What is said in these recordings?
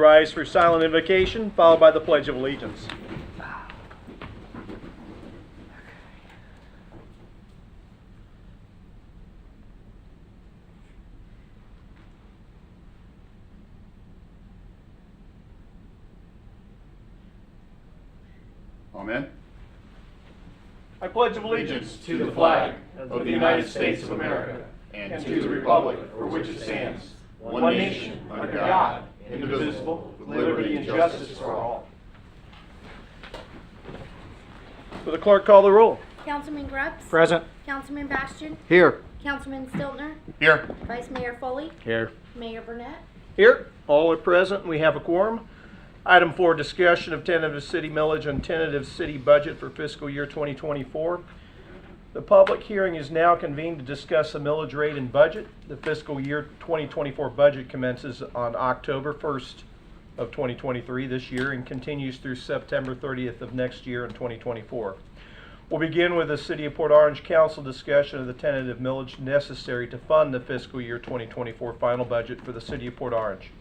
Rise for silent invocation, followed by the Pledge of Allegiance. Amen. I pledge allegiance To the flag of the United States of America and to the republic for which it stands, one nation, under God, indivisible, with liberty and justice for all. Will the clerk call the roll? Councilman Grubbs. Present. Councilman Bastian. Here. Councilman Stiltner. Here. Vice Mayor Foley. Here. Mayor Burnett. Here. All are present. We have a quorum. Item 4, discussion of tentative city millage and tentative city budget for fiscal year 2024. The public hearing is now convened to discuss the millage rate and budget. The fiscal year 2024 budget commences on October 1st of 2023 this year and continues through September 30th of next year in 2024. We'll begin with the City of Port Orange Council discussion of the tentative millage necessary to fund the fiscal year 2024 final budget for the City of Port Orange.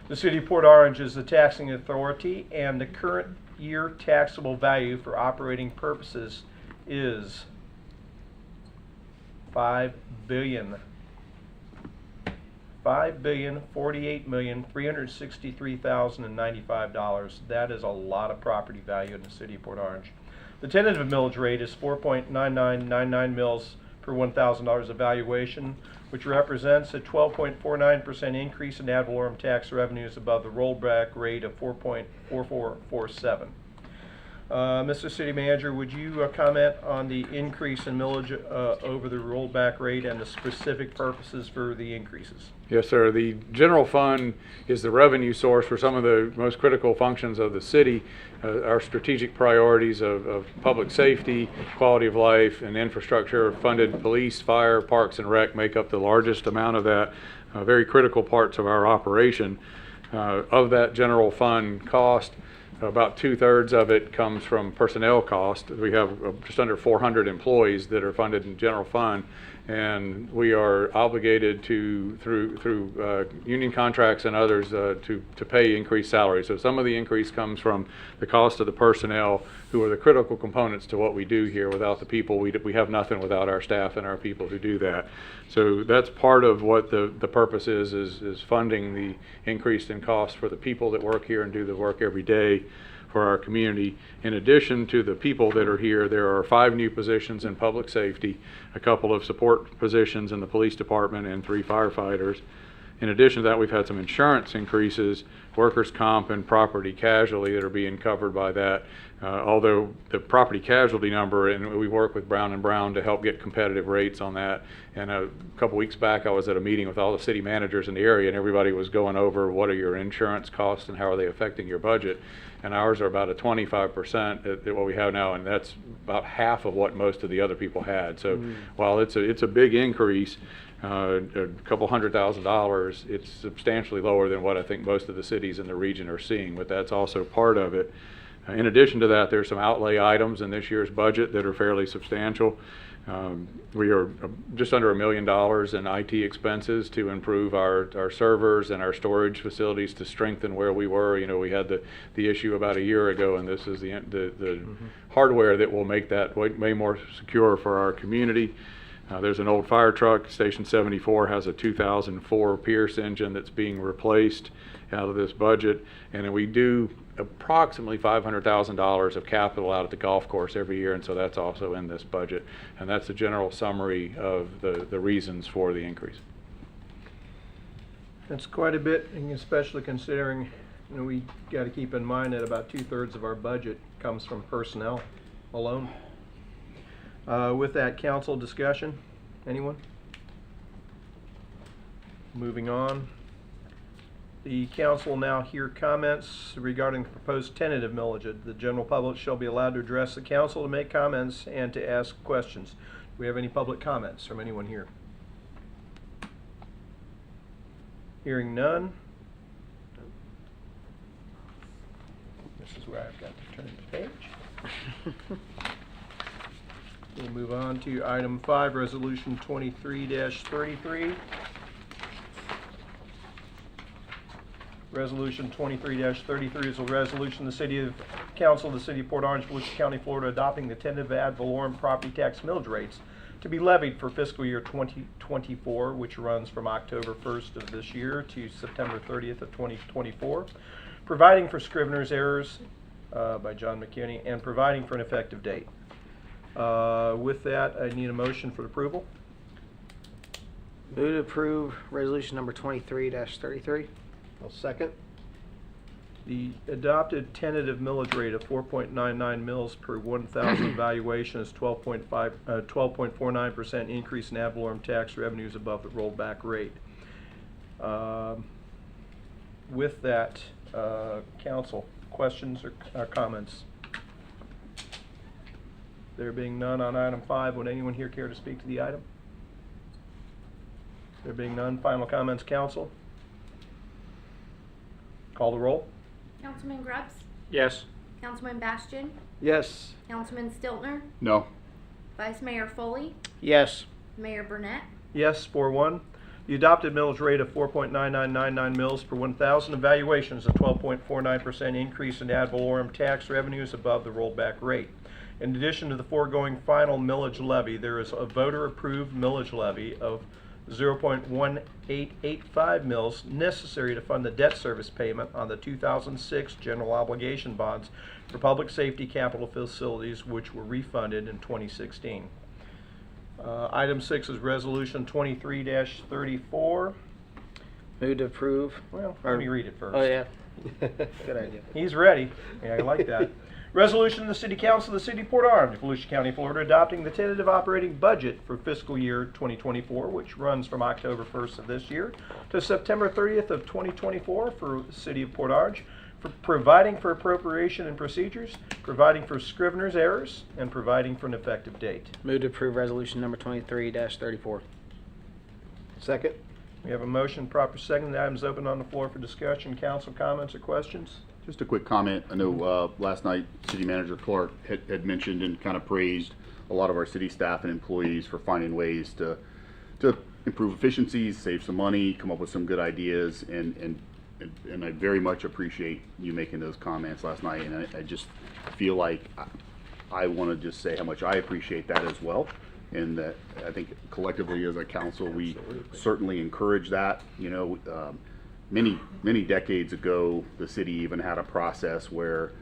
The City of Port Orange is the taxing authority, and the current year taxable value for operating purposes is $5,048,363,095. That is a lot of property value in the City of Port Orange. The tentative millage rate is 4.9999 mils per $1,000 of valuation, which represents a 12.49% increase in ad valorem tax revenues above the rollback rate of 4.4447. Mr. City Manager, would you comment on the increase in millage over the rollback rate and the specific purposes for the increases? Yes, sir. The general fund is the revenue source for some of the most critical functions of the city. Our strategic priorities of public safety, quality of life, and infrastructure funded police, fire, parks, and rec make up the largest amount of that, very critical parts of our operation. Of that general fund cost, about 2/3 of it comes from personnel cost. We have just under 400 employees that are funded in general fund, and we are obligated to, through union contracts and others, to pay increased salaries. So some of the increase comes from the cost of the personnel, who are the critical components to what we do here. Without the people, we have nothing without our staff and our people who do that. So that's part of what the purpose is funding the increase in cost for the people that work here and do the work every day for our community. In addition to the people that are here, there are 5 new positions in public safety, a couple of support positions in the police department, and 3 firefighters. In addition to that, we've had some insurance increases, workers' comp and property casualty, that are being covered by that. Although the property casualty number, and we work with Brown & Brown to help get competitive rates on that. And a couple weeks back, I was at a meeting with all the city managers in the area, and everybody was going over what are your insurance costs and how are they affecting your budget. And ours are about a 25% at what we have now, and that's about half of what most of the other people had. So while it's a big increase, a couple $100,000, it's substantially lower than what I think most of the cities in the region are seeing, but that's also part of it. In addition to that, there's some outlay items in this year's budget that are fairly substantial. We are just under $1 million in IT expenses to improve our servers and our storage facilities to strengthen where we were. You know, we had the issue about a year ago, and this is the hardware that will make that way more secure for our community. There's an old fire truck, Station 74 has a 2004 Pierce engine that's being replaced out of this budget, and then we do approximately $500,000 of capital out at the golf course every year, and so that's also in this budget. And that's a general summary of the reasons for the increase. That's quite a bit, and especially considering, you know, we got to keep in mind that about 2/3 of our budget comes from personnel alone. With that, council discussion, anyone? Moving on. The council will now hear comments regarding the proposed tentative millage. The general public shall be allowed to address the council, to make comments, and to ask questions. Do we have any public comments from anyone here? Hearing none. This is where I've got to turn the page. We'll move on to item 5, resolution 23-33. Resolution 23-33 is a resolution of the City Council of the City of Port Orange, Volusia County, Florida, adopting the tentative ad valorem property tax millage rates to be levied for fiscal year 2024, which runs from October 1st of this year to September 30th of 2024, providing for scrivener's errors by John McKinney, and providing for an effective date. With that, I need a motion for approval. Move to approve resolution number 23-33. I'll second. The adopted tentative millage rate of 4.99 mils per 1,000 valuation is 12.49% increase in ad valorem tax revenues above the rollback rate. With that, council, questions or comments? There being none on item 5, would anyone here care to speak to the item? There being none, final comments, council? Call the roll. Councilman Grubbs, Yes. Councilman Bastian, Yes. Councilman Stiltner, No. Vice Mayor Foley, Yes. Mayor Burnett, Yes, 4-1. The adopted millage rate of 4.9999 mils per 1,000 evaluation is a 12.49% increase in ad valorem tax revenues above the rollback rate. In addition to the foregoing final millage levy, there is a voter-approved millage levy of 0.1885 mils necessary to fund the debt service payment on the 2006 general obligation bonds for public safety capital facilities, which were refunded in 2016. Item 6 is resolution 23-34. Move to approve. Well, let me read it first. Oh, yeah. Good idea. He's ready. Yeah, I like that. Resolution of the City Council of the City of Port Orange, Volusia County, Florida, adopting the tentative operating budget for fiscal year 2024, which runs from October 1st of this year to September 30th of 2024 for the City of Port Orange, for providing for appropriation and procedures, providing for scrivener's errors, and providing for an effective date. Move to approve resolution number 23-34. Second. We have a motion, proper second. The item is open on the floor for discussion. Council comments or questions? Just a quick comment. I know last night City Manager Clark had mentioned and kind of praised a lot of our city staff and employees for finding ways to improve efficiencies, save some money, come up with some good ideas, and I very much appreciate you making those comments last night. And I just feel like I want to just say how much I appreciate that as well. And that I think collectively as a council, we certainly encourage that. You know, many decades ago, the city even had a process where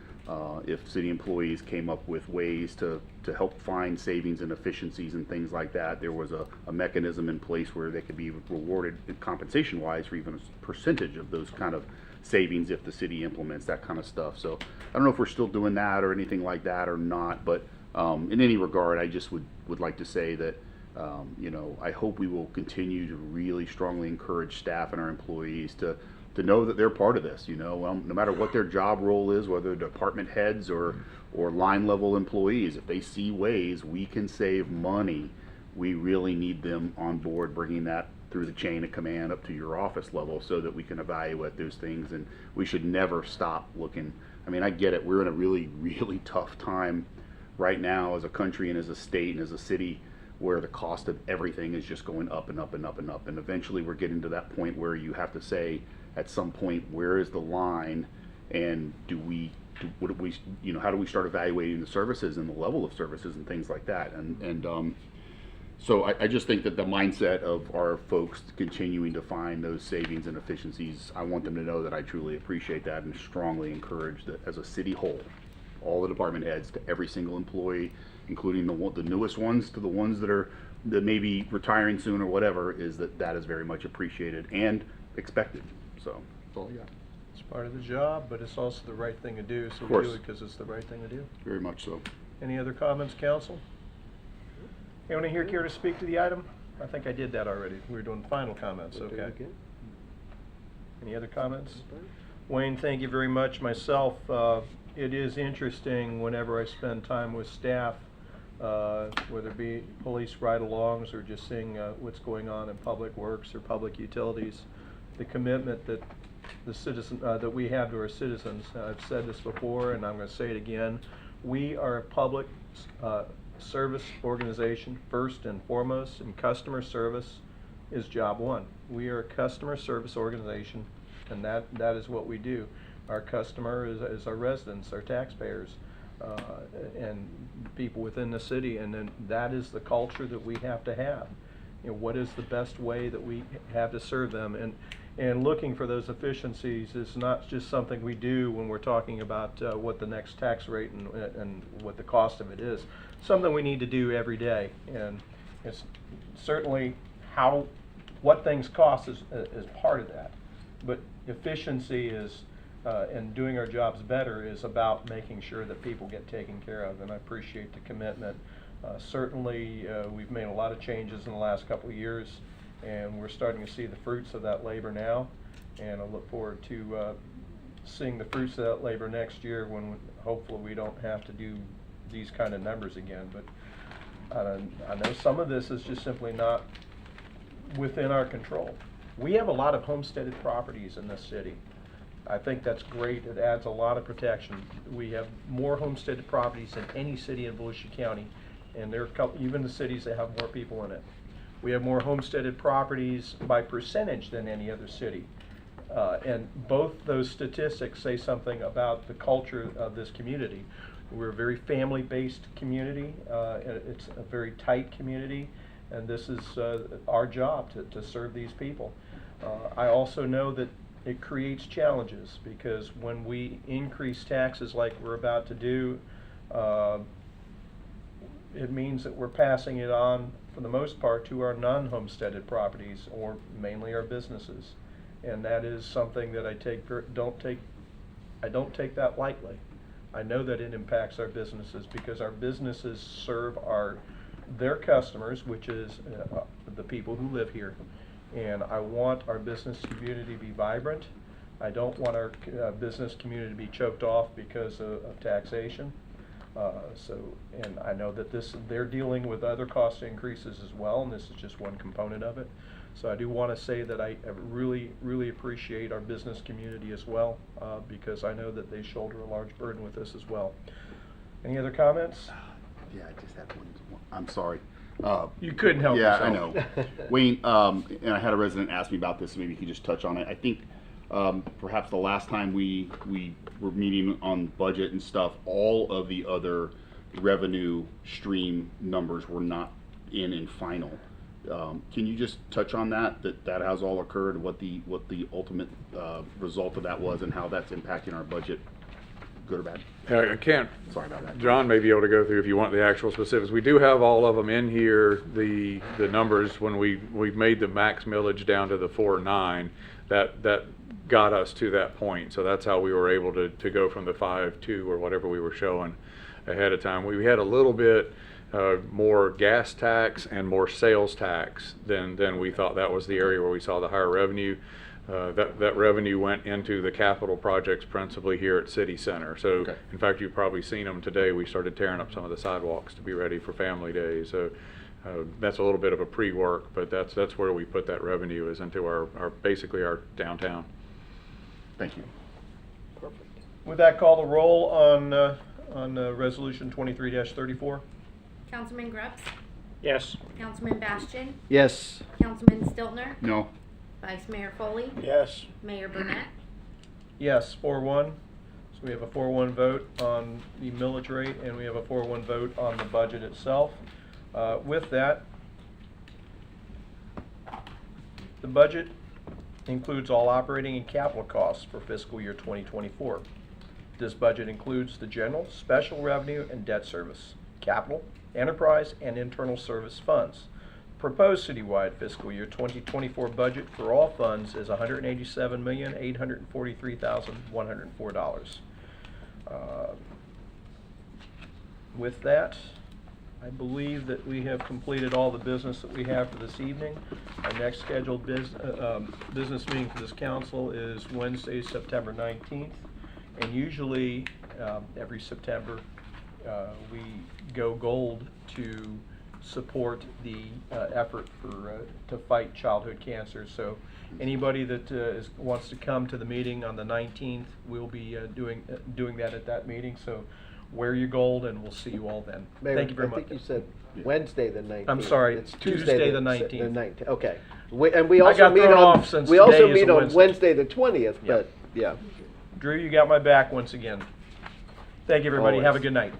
if city employees came up with ways to help find savings and efficiencies and things like that, there was a mechanism in place where they could be rewarded compensation-wise for even a percentage of those kind of savings if the city implements that kind of stuff. So I don't know if we're still doing that or anything like that or not, but in any regard, I just would like to say that you know, I hope we will continue to really strongly encourage staff and our employees to know that they're part of this. You know, no matter what their job role is, whether department heads or line level employees, if they see ways we can save money, we really need them on board, bringing that through the chain of command up to your office level so that we can evaluate those things. And we should never stop looking. I mean, I get it. We're in a really, really tough time right now as a country and as a state and as a city, where the cost of everything is just going up and up and up and up. And eventually we're getting to that point where you have to say at some point, where is the line, and what do we, you know, how do we start evaluating the services and the level of services and things like that. And so I just think that the mindset of our folks continuing to find those savings and efficiencies, I want them to know that I truly appreciate that and strongly encourage that as a city whole, all the department heads, to every single employee, including the newest ones to the ones that may be retiring soon or whatever, is that is very much appreciated and expected. So that's all I got. It's part of the job, but it's also the right thing to do, so Of we course. do it because it's the right thing to do. Very much so. Any other comments, council? Anyone here care to speak to the item? I think I did that already. We were doing final comments, okay. Any other comments? Wayne, thank you very much. Myself, it is interesting whenever I spend time with staff, whether it be police ride-alongs or just seeing what's going on in public works or public utilities, the commitment that that we have to our citizens. I've said this before, and I'm going to say it again. We are a public service organization first and foremost, and customer service is job one. We are a customer service organization and that is what we do. Our customer is our residents, our taxpayers, and people within the city, and then that is the culture that we have to have. You know, what is the best way that we have to serve them, and looking for those efficiencies is not just something we do when we're talking about what the next tax rate and what the cost of it is. Something we need to do every day, and it's certainly what things cost is part of that. But efficiency is, and doing our jobs better is about making sure that people get taken care of, and I appreciate the commitment. Certainly, we've made a lot of changes in the last couple of years, and we're starting to see the fruits of that labor now, and I look forward to seeing the fruits of that labor next year when hopefully we don't have to do these kind of numbers again. But I know some of this is just simply not within our control. We have a lot of homesteaded properties in this city. I think that's great. It adds a lot of protection. We have more homesteaded properties than any city in Volusia County, and there are even the cities that have more people in it. We have more homesteaded properties by percentage than any other city. And both those statistics say something about the culture of this community. We're a very family-based community. It's a very tight community, and this is our job to serve these people. I also know that it creates challenges, because when we increase taxes like we're about to do, it means that we're passing it on, for the most part, to our non-homesteaded properties, or mainly our businesses. And that is something that I don't take that lightly. I know that it impacts our businesses, because our businesses serve their customers, which is the people who live here. And I want our business community to be vibrant. I don't want our business community to be choked off because of taxation. And I know that they're dealing with other cost increases as well, and this is just one component of it. So I do want to say that I really, really appreciate our business community as well, because I know that they shoulder a large burden with this as well. Any other comments? Yeah, I just had one. I'm sorry. You couldn't help Yeah, I yourself. know. Wayne, and I had a resident ask me about this, so maybe you could just touch on it. I think perhaps the last time we were meeting on budget and stuff, all of the other revenue stream numbers were not in final. Can you just touch on that has all occurred, what the ultimate result of that was, and how that's impacting our budget, good or bad? Yeah, I can't, Sorry about that. John may be able to go through if you want the actual specifics. We do have all of them in here, the numbers, when we made the max millage down to the 4.9, that got us to that point. So that's how we were able to go from the 5.2 or whatever we were showing ahead of time. We had a little bit more gas tax and more sales tax than we thought. That was the area where we saw the higher revenue. That revenue went into the capital projects principally here at City Center. So Okay. in fact, you've probably seen them today. We started tearing up some of the sidewalks to be ready for Family Day. So that's a little bit of a pre-work, but that's where we put that revenue, is into our basically our downtown. Thank you. With that, call the roll on Resolution 23-34. Councilman Grubbs, Yes. Councilman Bastian, Yes. Councilman Stiltner, No. Vice Mayor Foley, Yes. Yes, Mayor Burnett. 4-1. So we have a 4-1 vote on the millage rate, and we have a 4-1 vote on the budget itself. With that, the budget includes all operating and capital costs for fiscal year 2024. This budget includes the general, special revenue, and debt service, capital, enterprise, and internal service funds. Proposed citywide fiscal year 2024 budget for all funds is $187,843,104. With that, I believe that we have completed all the business that we have for this evening. Our next scheduled business meeting for this council is Wednesday, September 19th. And usually, every September, we go gold to support the effort to fight childhood cancer. So anybody that wants to come to the meeting on the 19th, we'll be doing that at that meeting. So wear your gold, and we'll see you all then. Mayor, Thank you very I much. think you said Wednesday the 19th. I'm sorry, It's Tuesday the The 19th. 19th, okay. And we I also got meet thrown on, off since we also today is meet a on Wednesday. Wednesday the 20th, Yeah. but, yeah. Drew, you got my back once again. Thank you, everybody. Always. Have a good night.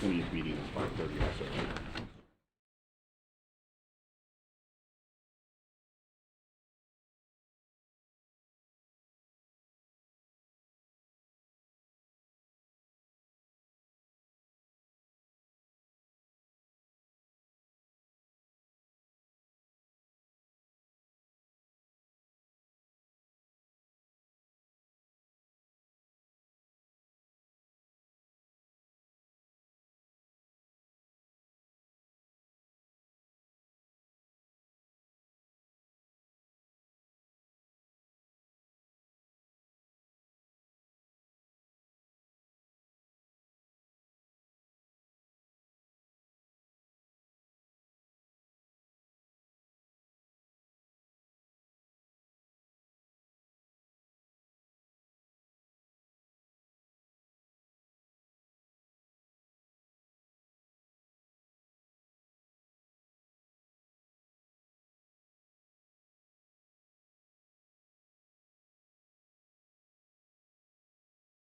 20th meeting is 5:30 also.